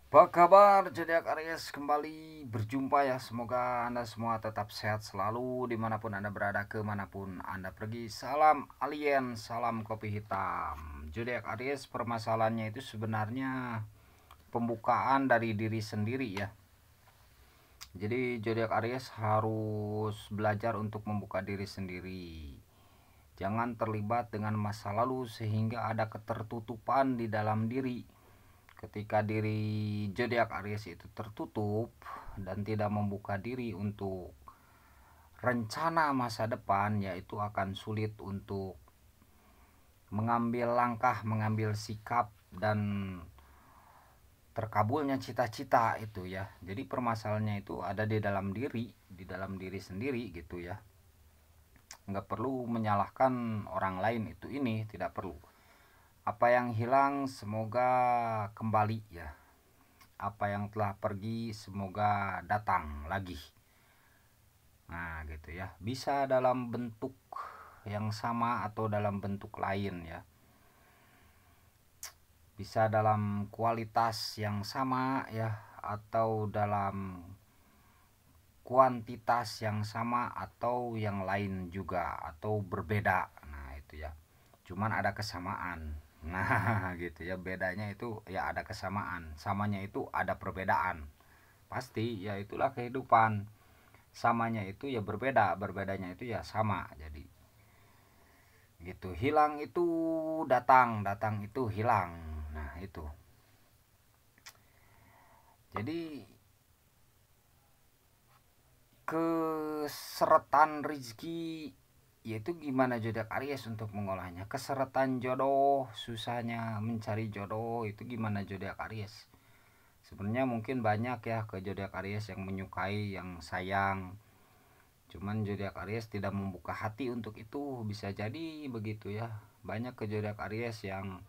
Apa kabar zodiak Aries, kembali berjumpa ya. Semoga Anda semua tetap sehat selalu dimanapun Anda berada, kemanapun Anda pergi. Salam alien, salam kopi hitam. Zodiak Aries, permasalahannya itu sebenarnya pembukaan dari diri sendiri ya. Jadi zodiak Aries harus belajar untuk membuka diri sendiri. Jangan terlibat dengan masa lalu sehingga ada ketertutupan di dalam diri. Ketika diri zodiak Aries itu tertutup dan tidak membuka diri untuk rencana masa depan, yaitu akan sulit untuk mengambil langkah, mengambil sikap, dan terkabulnya cita-cita itu ya. Jadi permasalahannya itu ada di dalam diri sendiri gitu ya. Nggak perlu menyalahkan orang lain, itu ini tidak perlu. Apa yang hilang semoga kembali ya. Apa yang telah pergi semoga datang lagi. Nah gitu ya, bisa dalam bentuk yang sama atau dalam bentuk lain ya, bisa dalam kualitas yang sama ya, atau dalam kuantitas yang sama atau yang lain juga, atau berbeda. Nah itu ya, cuman ada kesamaan. Nah gitu ya, bedanya itu ya ada kesamaan, samanya itu ada perbedaan. Pasti ya, itulah kehidupan. Samanya itu ya berbeda, berbedanya itu ya sama. Jadi gitu, hilang itu datang, datang itu hilang. Nah itu, jadi keseretan rezeki yaitu gimana zodiak Aries untuk mengolahnya. Keseretan jodoh, susahnya mencari jodoh itu gimana zodiak Aries. Sebenarnya mungkin banyak ya ke zodiak Aries yang menyukai, yang sayang. Cuman zodiak Aries tidak membuka hati untuk itu, bisa jadi begitu ya. Banyak ke zodiak Aries yang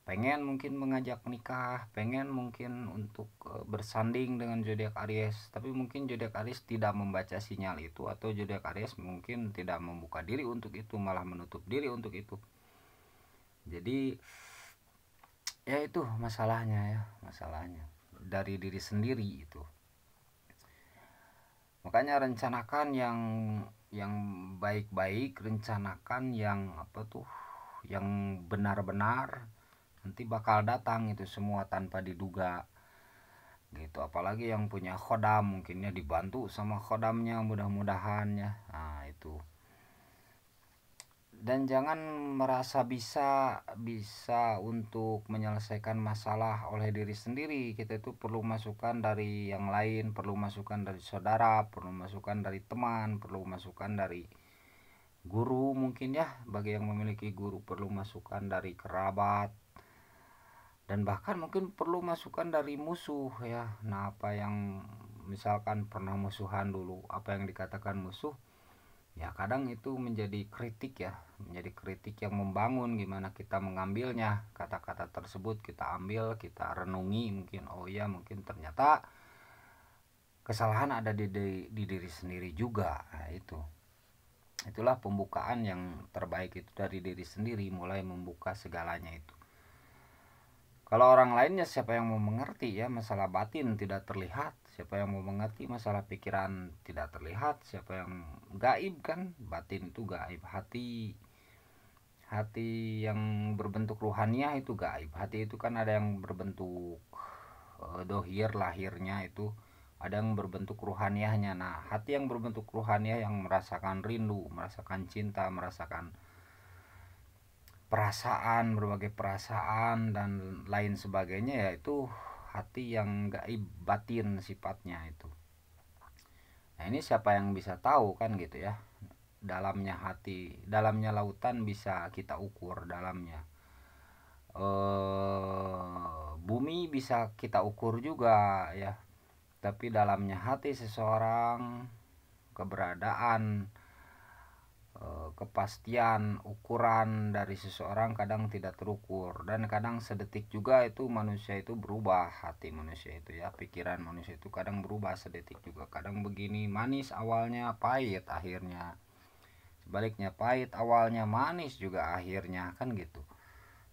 pengen mungkin mengajak nikah, pengen mungkin untuk bersanding dengan zodiak Aries, tapi mungkin zodiak Aries tidak membaca sinyal itu, atau zodiak Aries mungkin tidak membuka diri untuk itu, malah menutup diri untuk itu. Jadi ya itu masalahnya ya, masalahnya dari diri sendiri itu. Makanya rencanakan yang baik-baik, rencanakan yang apa tuh, yang benar-benar, nanti bakal datang itu semua tanpa diduga gitu. Apalagi yang punya khodam, mungkinnya dibantu sama khodamnya, mudah-mudahan ya. Nah itu, dan jangan merasa bisa bisa untuk menyelesaikan masalah oleh diri sendiri. Kita itu perlu masukan dari yang lain, perlu masukan dari saudara, perlu masukan dari teman, perlu masukan dari guru mungkin ya, bagi yang memiliki guru, perlu masukan dari kerabat, dan bahkan mungkin perlu masukan dari musuh ya. Nah apa yang misalkan pernah musuhan dulu, apa yang dikatakan musuh ya, kadang itu menjadi kritik ya, menjadi kritik yang membangun. Gimana kita mengambilnya, kata-kata tersebut kita ambil, kita renungi, mungkin oh ya, mungkin ternyata kesalahan ada di diri sendiri juga. Nah itu, itulah pembukaan yang terbaik itu dari diri sendiri, mulai membuka segalanya itu. Kalau orang lainnya siapa yang mau mengerti ya, masalah batin tidak terlihat. Siapa yang mau mengerti masalah pikiran tidak terlihat. Siapa yang gaib kan, batin itu gaib. Hati yang berbentuk ruhaniah itu gaib. Hati itu kan ada yang berbentuk dohir, lahirnya itu, ada yang berbentuk ruhaniahnya. Nah hati yang berbentuk ruhaniah yang merasakan rindu, merasakan cinta, merasakan perasaan, berbagai perasaan dan lain sebagainya, yaitu hati yang gaib, batin sifatnya itu. Nah ini siapa yang bisa tahu kan gitu ya. Dalamnya hati, dalamnya lautan bisa kita ukur dalamnya. Bumi bisa kita ukur juga ya. Tapi dalamnya hati seseorang, keberadaan, kepastian ukuran dari seseorang kadang tidak terukur, dan kadang sedetik juga itu manusia itu berubah. Hati manusia itu ya, pikiran manusia itu kadang berubah sedetik juga. Kadang begini, manis awalnya, pahit akhirnya. Sebaliknya, pahit awalnya, manis juga akhirnya, kan gitu.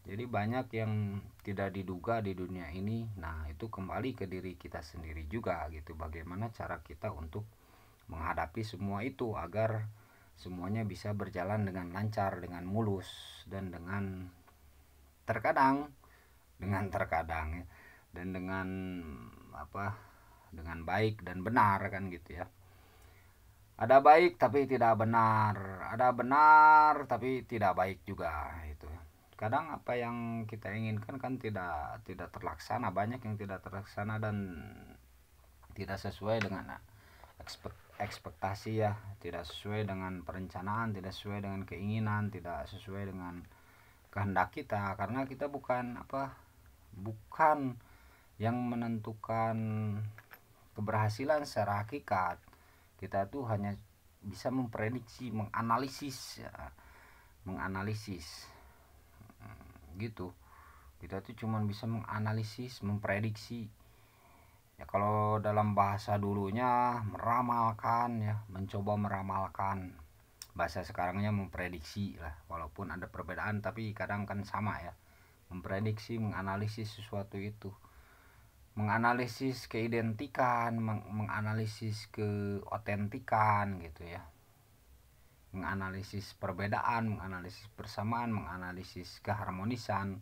Jadi banyak yang tidak diduga di dunia ini. Nah, itu kembali ke diri kita sendiri juga gitu. Bagaimana cara kita untuk menghadapi semua itu agar semuanya bisa berjalan dengan lancar, dengan mulus, dan terkadang terkadang ya, dan dengan apa? Dengan baik dan benar kan gitu ya. Ada baik tapi tidak benar, ada benar tapi tidak baik juga itu. Kadang apa yang kita inginkan kan tidak terlaksana, banyak yang tidak terlaksana dan tidak sesuai dengan ekspektasi ya, tidak sesuai dengan perencanaan, tidak sesuai dengan keinginan, tidak sesuai dengan kehendak kita, karena kita bukan yang menentukan keberhasilan secara hakikat. Kita tuh hanya bisa memprediksi, menganalisis ya, menganalisis gitu. Kita tuh cuma bisa menganalisis, memprediksi ya, kalau dalam bahasa dulunya meramalkan ya, mencoba meramalkan. Bahasa sekarangnya memprediksi lah, walaupun ada perbedaan tapi kadang kan sama ya. Memprediksi, menganalisis sesuatu itu, menganalisis keidentikan, menganalisis keotentikan gitu ya, menganalisis perbedaan, menganalisis persamaan, menganalisis keharmonisan,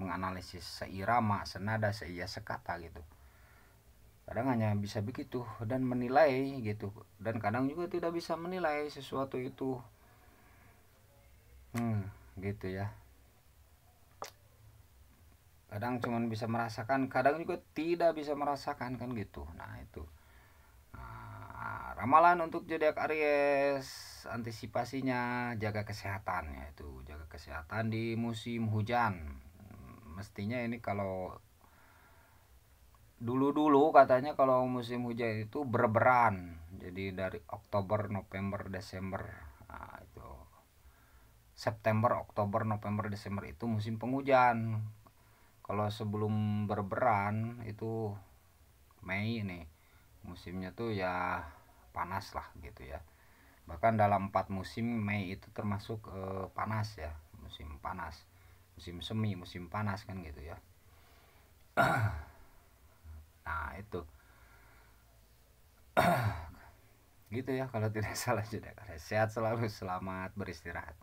menganalisis seirama, senada, seia, sekata gitu. Kadang hanya bisa begitu dan menilai gitu, dan kadang juga tidak bisa menilai sesuatu itu. Gitu ya. Kadang cuma bisa merasakan, kadang juga tidak bisa merasakan kan gitu. Nah itu. Ramalan untuk zodiak Aries, antisipasinya jaga kesehatan ya, itu jaga kesehatan di musim hujan. Mestinya ini kalau dulu katanya kalau musim hujan itu berberan, jadi dari Oktober, November, Desember, nah itu September, Oktober, November, Desember itu musim penghujan. Kalau sebelum berberan itu Mei nih, musimnya tuh ya panas lah gitu ya. Bahkan dalam 4 musim Mei itu termasuk panas ya, musim panas, musim semi, musim panas kan gitu ya. Nah itu gitu ya kalau tidak salah. Sehat selalu, selamat beristirahat.